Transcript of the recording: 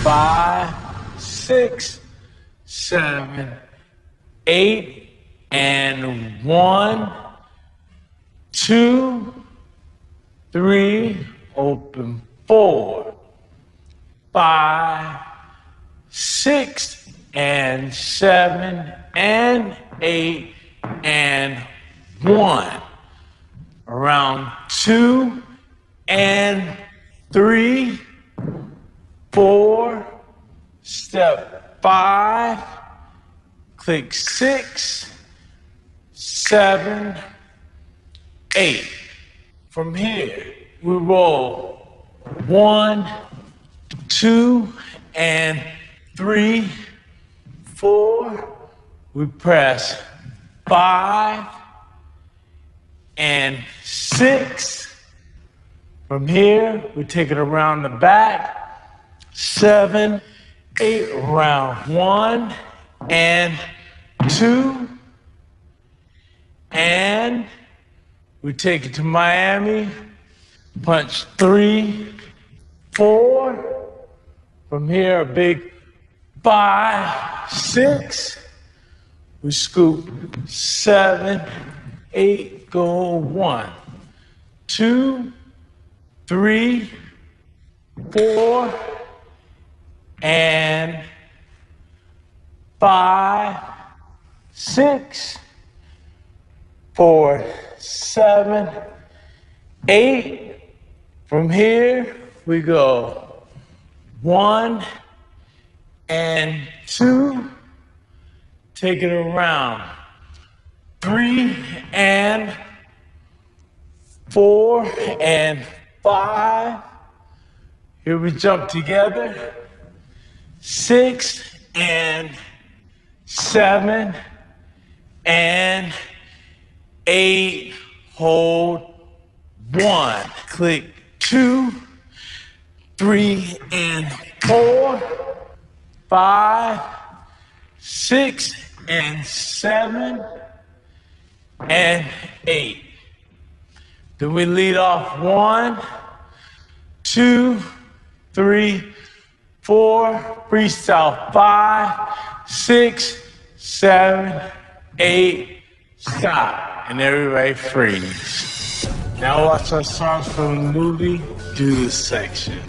5, 6, 7, 8, and 1, 2, 3, open 4, 5, 6, and 7, and 8, and 1. Around 2, and 3, 4, step 5, click 6, 7, 8. From here, we roll 1, 2, and 3, 4. We press 5 and 6. From here, we take it around the back. 7, 8, around 1 and 2. And we take it to Miami. Punch 3, 4. From here, a big 5, 6. We scoop 7, 8, go 1, 2, 3, 4, and 5, 6, 4, 7, 8. From here, we go 1 and 2. Take it around 3 and 4 and 5. Here we jump together. 6 and 7 and 8. Hold 1. Click 2, 3 and 4, 5, 6 and 7 and 8. Then we lead off 1, 2, 3, 4, freestyle 5, 6, 7, 8, stop, and everybody freeze. Now watch our songs from the movie do this section.